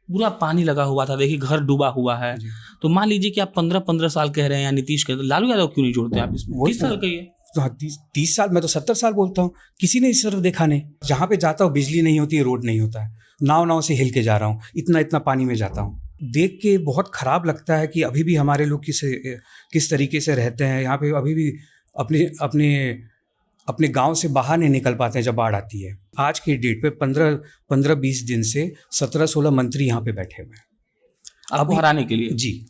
पूरा पानी लगा हुआ था, देखिए घर डूबा हुआ है। तो मान लीजिए कि आप 15-15 साल कह रहे हैं या नीतीश कह रहे हैं, लालू यादव क्यों नहीं जोड़ते आप इसमें? 30 साल का ही है। 30 साल, मैं तो 70 साल बोलता हूँ, किसी ने इस तरफ देखा नहीं। जहाँ पे जाता हूँ बिजली नहीं होती है, रोड नहीं होता है, नाव से हिल के जा रहा हूँ, इतना पानी में जाता हूँ। देख के बहुत खराब लगता है कि अभी भी हमारे लोग किस तरीके से रहते हैं यहाँ पे। अभी भी अपने गांव से बाहर नहीं निकल पाते हैं जब बाढ़ आती है। आज की डेट पे 15-20 दिन से 17-16 मंत्री यहाँ पे बैठे हुए हैं आपको हराने के लिए जी।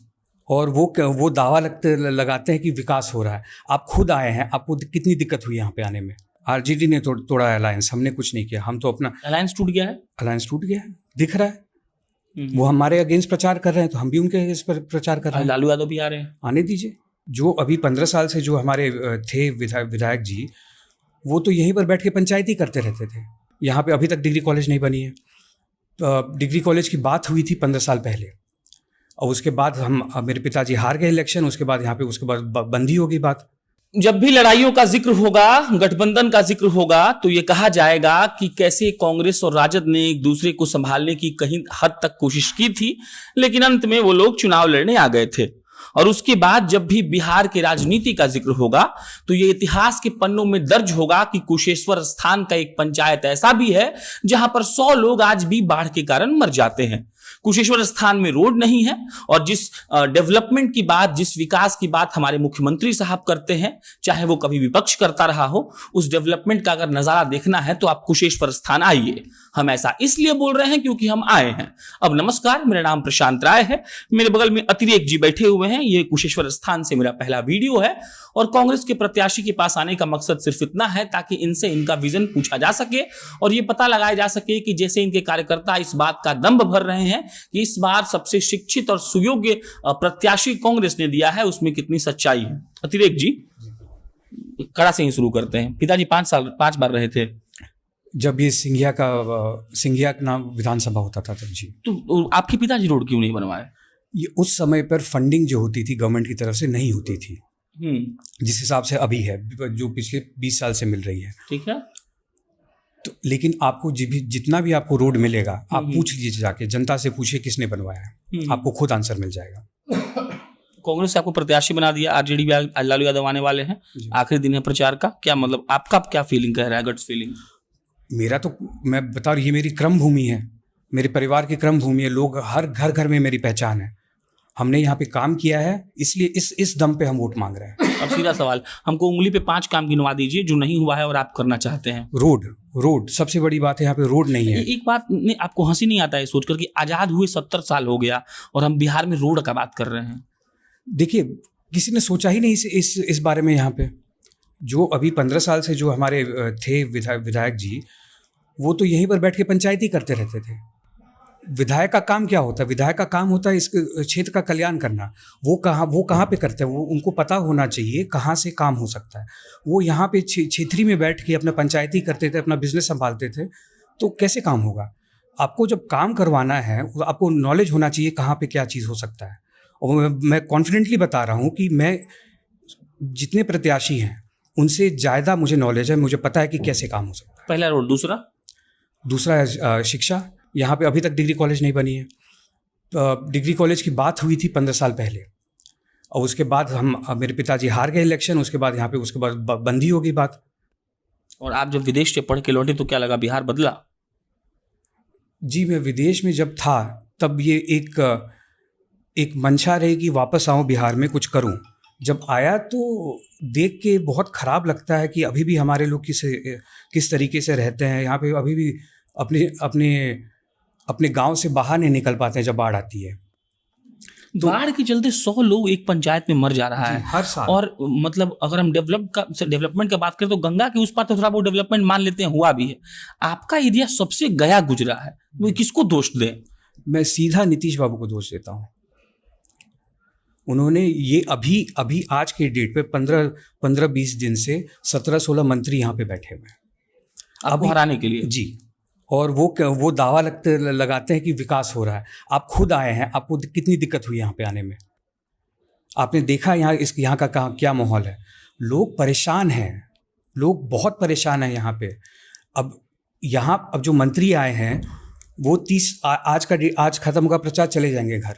और वो दावा लगाते हैं कि विकास हो रहा है। आप खुद आए हैं, आपको कितनी दिक्कत हुई यहाँ पे आने में। आरजेडी ने तोड़ा अलायंस, हमने कुछ नहीं किया। हम तो अपना अलायंस टूट गया है, दिख रहा है। वो हमारे अगेंस्ट प्रचार कर रहे हैं तो हम भी उनके अगेंस्ट प्रचार कर रहे हैं। लालू यादव भी आ रहे हैं, आने दीजिए। जो अभी 15 साल से जो हमारे थे विधायक जी, वो तो यहीं पर बैठ के पंचायती करते रहते थे। यहाँ पे अभी तक डिग्री कॉलेज नहीं बनी है। डिग्री कॉलेज की बात हुई थी 15 साल पहले, और उसके बाद मेरे पिताजी हार गए इलेक्शन। उसके बाद बंदी हो गई बात। जब भी लड़ाइयों का जिक्र होगा, गठबंधन का जिक्र होगा, तो ये कहा जाएगा कि कैसे कांग्रेस और राजद ने एक दूसरे को संभालने की कहीं हद तक कोशिश की थी, लेकिन अंत में वो लोग चुनाव लड़ने आ गए थे। और उसके बाद जब भी बिहार के राजनीति का जिक्र होगा तो ये इतिहास के पन्नों में दर्ज होगा कि कुशेश्वर स्थान का एक पंचायत ऐसा भी है जहां पर 100 लोग आज भी बाढ़ के कारण मर जाते हैं। कुशेश्वर स्थान में रोड नहीं है, और जिस डेवलपमेंट की बात, जिस विकास की बात हमारे मुख्यमंत्री साहब करते हैं, चाहे वो कभी विपक्ष करता रहा हो, उस डेवलपमेंट का अगर नजारा देखना है तो आप कुशेश्वर स्थान आइए। हम ऐसा इसलिए बोल रहे हैं क्योंकि हम आए हैं। अब नमस्कार, मेरा नाम प्रशांत राय है, मेरे बगल में अतिरेक जी बैठे हुए हैं। ये कुशेश्वर स्थान से मेरा पहला वीडियो है, और कांग्रेस के प्रत्याशी के पास आने का मकसद सिर्फ इतना है ताकि इनसे इनका विजन पूछा जा सके और ये पता लगाया जा सके कि जैसे इनके कार्यकर्ता इस बात का दंभ भर रहे हैं कि इस बार सबसे शिक्षित और सुयोग्य प्रत्याशी कांग्रेस ने दिया है, उसमें कितनी सच्चाई है। अतिरेक जी, कड़ा से ही शुरू करते हैं। पिताजी 5 बार रहे थे जब ये सिंघिया का नाम विधानसभा होता था तब जी। तो आपके पिताजी रोड क्यों नहीं बनवाए? ये उस समय पर फंडिंग जो होती थी गवर्नमेंट की तरफ से नहीं होती थी जिस हिसाब से अभी है, जो पिछले 20 साल से मिल रही है। ठीक है। तो लेकिन आपको जितना भी आपको रोड मिलेगा, आप पूछ लीजिए, जाके जनता से पूछिए किसने बनवाया है, आपको खुद आंसर मिल जाएगा। कांग्रेस से आपको प्रत्याशी बना दिया, आरजेडी भी लालू यादव आने वाले हैं, आखिरी दिन है प्रचार का। क्या मतलब आपका क्या फीलिंग कह रहा है, गट्स फीलिंग? मेरा तो, मैं बता रही, ये मेरी क्रम भूमि है, मेरे परिवार की क्रम भूमि है। लोग हर घर में मेरी पहचान है। हमने यहाँ पे काम किया है, इसलिए इस दम पे हम वोट मांग रहे हैं। अब सीधा सवाल, हमको उंगली पे 5 काम गिनवा दीजिए जो नहीं हुआ है और आप करना चाहते हैं। रोड सबसे बड़ी बात है। यहाँ पे रोड नहीं है। एक बात नहीं, आपको हंसी नहीं आता है सोचकर कि आजाद हुए 70 साल हो गया और हम बिहार में रोड का बात कर रहे हैं? देखिए, किसी ने सोचा ही नहीं इस बारे में। यहाँ पे जो अभी 15 साल से जो हमारे थे विधायक जी, वो तो यहीं पर बैठ के पंचायती करते रहते थे। विधायक का काम क्या होता है? विधायक का काम होता है इस क्षेत्र का कल्याण करना। वो कहाँ पे करते हैं? वो उनको पता होना चाहिए कहाँ से काम हो सकता है। वो यहाँ पे क्षेत्रीय में बैठ के अपना पंचायती करते थे, अपना बिजनेस संभालते थे, तो कैसे काम होगा? आपको जब काम करवाना है, आपको नॉलेज होना चाहिए कहाँ पे क्या चीज़ हो सकता है। और मैं कॉन्फिडेंटली बता रहा हूँ कि मैं जितने प्रत्याशी हैं उनसे ज़्यादा मुझे नॉलेज है, मुझे पता है कि कैसे काम हो सकता है। पहला रोड। दूसरा है शिक्षा। यहाँ पे अभी तक डिग्री कॉलेज नहीं बनी है। डिग्री कॉलेज की बात हुई थी 15 साल पहले, और उसके बाद मेरे पिताजी हार गए इलेक्शन। उसके बाद बंदी हो गई बात। और आप जब विदेश से पढ़ के लौटे तो क्या लगा, बिहार बदला? जी, मैं विदेश में जब था तब ये एक मंशा रही कि वापस आऊँ बिहार में, कुछ करूँ। जब आया तो देख के बहुत ख़राब लगता है कि अभी भी हमारे लोग किस तरीके से रहते हैं यहाँ पे। अभी भी अपने गांव से बाहर नहीं निकल पाते हैं जब बाढ़ आती है। तो बाढ़ के चलते 100 लोग एक पंचायत में मर जा रहा है हर साल। और मतलब अगर हम डेवलपमेंट की बात करें तो गंगा के उस पार तो थोड़ा बहुत डेवलपमेंट मान लेते हैं, हुआ भी है। आपका एरिया सबसे गया गुजरा है, वो किसको दोष दें? मैं सीधा नीतीश बाबू को दोष देता हूँ। उन्होंने ये अभी आज के डेट पे 15-20 दिन से 17-16 मंत्री यहाँ पे बैठे हुए हैं आपको हराने के लिए जी। और वो दावा लगाते हैं कि विकास हो रहा है। आप खुद आए हैं, आपको कितनी दिक्कत हुई यहाँ पे आने में। आपने देखा यहाँ का क्या माहौल है। लोग परेशान हैं, लोग बहुत परेशान हैं यहाँ पे। अब जो मंत्री आए हैं वो 30 आज खत्म होगा प्रचार, चले जाएंगे घर।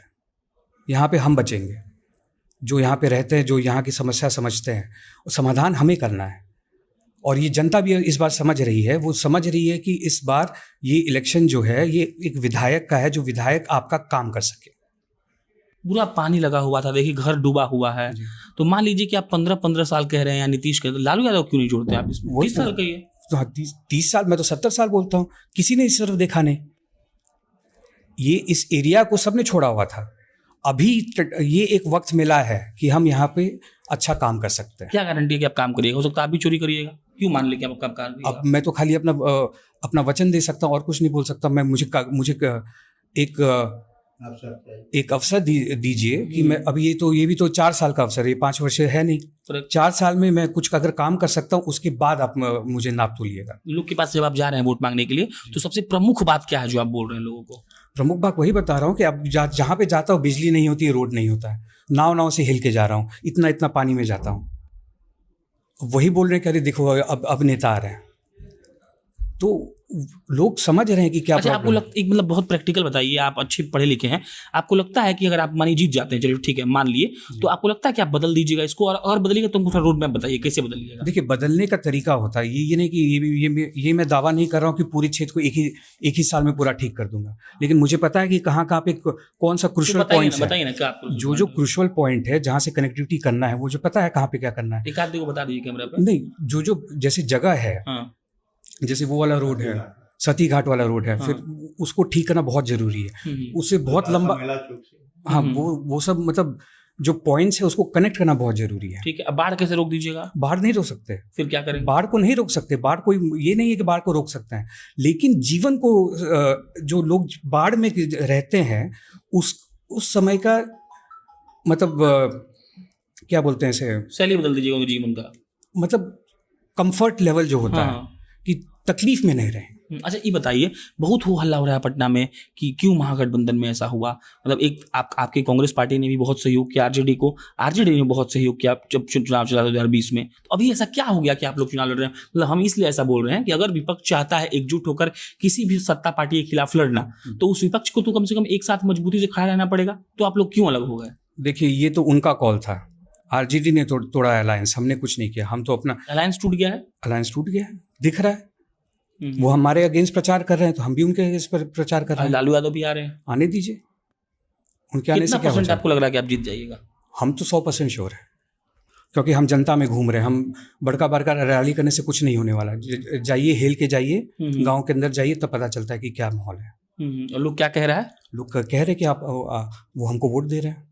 यहाँ पे हम बचेंगे, जो यहाँ पे रहते हैं, जो यहाँ की समस्या समझते हैं, और समाधान हमें करना है। और ये जनता भी इस बार समझ रही है, वो समझ रही है कि इस बार ये इलेक्शन जो है ये एक विधायक का है, जो विधायक आपका काम कर सके। पूरा पानी लगा हुआ था, देखिए घर डूबा हुआ है। तो मान लीजिए कि आप 15 साल कह रहे हैं या नीतीश कह रहे हैं, लालू यादव क्यों नहीं जोड़ते आप इसमें? 30 साल कहिए। तो 30 साल, मैं तो 70 साल बोलता हूँ, किसी ने इस तरफ देखा नहीं। ये इस एरिया को सबने छोड़ा हुआ था। अभी ये एक वक्त मिला है कि हम यहाँ पे अच्छा काम कर सकते हैं। क्या गारंटी है कि आप काम करिएगा? हो सकता है आप भी चोरी करिएगा, क्यों मान ले कि आप काम करिएगा? अब मैं तो खाली अपना वचन दे सकता हूँ और कुछ नहीं बोल सकता। मैं मुझे एक अवसर दीजिए कि मैं अभी ये भी तो 4 साल का अवसर है, 5 वर्ष है नहीं। 4 साल में मैं कुछ अगर काम कर सकता हूँ, उसके बाद आप मुझे नाप तोलिएगा। लोग के पास जब आप जा रहे हैं वोट मांगने के लिए, तो सबसे प्रमुख बात क्या है जो आप बोल रहे हैं लोगों को? प्रमुख बात वही बता रहा हूँ कि अब जहाँ पे जाता हूँ बिजली नहीं होती है, रोड नहीं होता है, नाव से हिल के जा रहा हूँ, इतना पानी में जाता हूँ। वही बोल रहे हैं कि अरे देखो अब नेता आ रहे हैं, तो लोग समझ रहे हैं कि क्या। अच्छा, आपको एक मतलब बहुत प्रैक्टिकल बताइए, आप अच्छे पढ़े लिखे हैं, आपको लगता है कि अगर आप मानी जीत जाते हैं, चलिए ठीक है मान लिए, तो आपको लगता है कि आप बदल दीजिएगा इसको? और बदलिएगा तो हमको रोड मैप बताइए कैसे बदलिएगा। देखिए, बदलने का तरीका होता है, ये नहीं कि ये मैं दावा नहीं कर रहा हूँ कि पूरे क्षेत्र को एक ही साल में पूरा ठीक कर दूंगा, लेकिन मुझे पता है कि कहाँ पे कौन सा क्रूशियल पॉइंट है। बताइए ना क्या आपको जो क्रूशियल पॉइंट है, जहाँ से कनेक्टिविटी करना है, वो जो पता है कहाँ पे क्या करना है। एक आध को बता दीजिए कैमरा पे। नहीं, जो जैसे जगह है, जैसे वो वाला रोड है, सती घाट वाला रोड है, फिर उसको ठीक करना बहुत जरूरी है। उससे बहुत लंबा, हाँ, वो सब मतलब जो पॉइंट्स है उसको कनेक्ट करना बहुत जरूरी है। ठीक है, अब बाढ़ कैसे रोक दीजिएगा? बाढ़ नहीं रोक सकते। फिर क्या करेंगे? बाढ़ को नहीं रोक सकते। बाढ़ कोई ये नहीं है कि बाढ़ को रोक सकते हैं, लेकिन जीवन को, जो लोग बाढ़ में रहते हैं उस समय का मतलब क्या बोलते हैं इसे, शैली बदल दीजिएगा जीवन का, मतलब कंफर्ट लेवल जो होता है कि तकलीफ में नहीं रहे। अच्छा, ये बताइए, बहुत हो हल्ला हो रहा है पटना में कि क्यों महागठबंधन में ऐसा हुआ। मतलब एक आपकी कांग्रेस पार्टी ने भी बहुत सहयोग किया आरजेडी को, आरजेडी ने बहुत सहयोग किया जब चुनाव चला 2020 में। तो अभी ऐसा क्या हो गया कि आप लोग चुनाव लड़ रहे हैं? मतलब हम इसलिए ऐसा बोल रहे हैं कि अगर विपक्ष चाहता है एकजुट होकर किसी भी सत्ता पार्टी के खिलाफ लड़ना, तो उस विपक्ष को तो कम से कम एक साथ मजबूती से खड़ा रहना पड़ेगा। तो आप लोग क्यों अलग हो गए? देखिए, ये तो उनका कॉल था, आरजेडी ने तोड़ा अलायंस, हमने कुछ नहीं किया। हम तो अपना अलायंस टूट गया है, अलायंस टूट गया है, दिख रहा है। वो हमारे अगेंस्ट प्रचार कर रहे हैं तो हम भी उनके अगेंस्ट प्रचार कर रहे हैं। लालू यादव भी आ रहे हैं, आने दीजिए, उनके आने से क्या हो जाएगा? आपको लग रहा है कि आप जीत जाइएगा? हम तो 100% श्योर है, क्योंकि हम जनता में घूम रहे हैं। हम बड़का रैली करने से कुछ नहीं होने वाला। जाइए, हिल के जाइए, गाँव के अंदर जाइए, तब पता चलता है कि क्या माहौल है। और लोग क्या कह रहा है? लोग कह रहे हैं कि आप वो हमको वोट दे रहे हैं।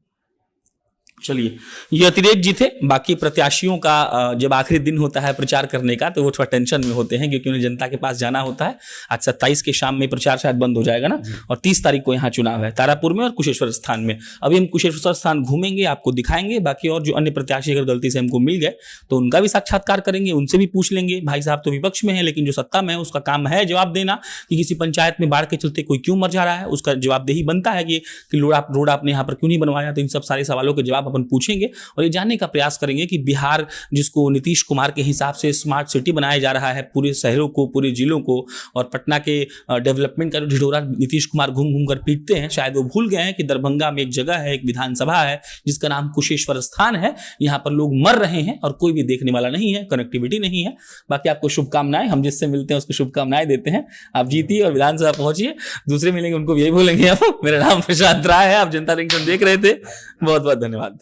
चलिए, ये अतिरेक जी थे। बाकी प्रत्याशियों का जब आखिरी दिन होता है प्रचार करने का, तो वो थोड़ा टेंशन में होते हैं, क्योंकि उन्हें जनता के पास जाना होता है। आज 27 के शाम में प्रचार शायद बंद हो जाएगा ना, और 30 तारीख को यहाँ चुनाव है तारापुर में और कुशेश्वर स्थान में। अभी हम कुशेश्वर स्थान घूमेंगे, आपको दिखाएंगे। बाकी और जो अन्य प्रत्याशी अगर गलती से हमको मिल गए तो उनका भी साक्षात्कार करेंगे, उनसे भी पूछ लेंगे। भाई साहब तो विपक्ष में है, लेकिन जो सत्ता में है उसका काम है जवाब देना कि किसी पंचायत में बाढ़ के चलते कोई क्यों मर जा रहा है, उसका जवाबदेही बनता है कि रोड आपने यहाँ पर क्यों नहीं बनवाया। तो इन सब सारे सवालों के जवाब अपन पूछेंगे और ये जानने का प्रयास करेंगे कि बिहार, जिसको नीतीश कुमार के हिसाब से स्मार्ट सिटी बनाया जा रहा है, पूरे शहरों को, पूरे जिलों को, और पटना के डेवलपमेंट का जो ढिढोरा नीतीश कुमार घूम घूम कर पीटते हैं, शायद वो भूल गए हैं कि दरभंगा में एक जगह है, एक विधानसभा है जिसका नाम कुशेश्वर स्थान है। यहाँ पर लोग मर रहे हैं और कोई भी देखने वाला नहीं है, कनेक्टिविटी नहीं है। बाकी आपको शुभकामनाएं, हम जिससे मिलते हैं उसको शुभकामनाएं देते हैं। आप जीतिए और विधानसभा पहुंचिए। दूसरे मिलेंगे उनको यही बोलेंगे आप। मेरा नाम प्रशांत राय है, आप जनता जंक्शन देख रहे थे। बहुत बहुत धन्यवाद।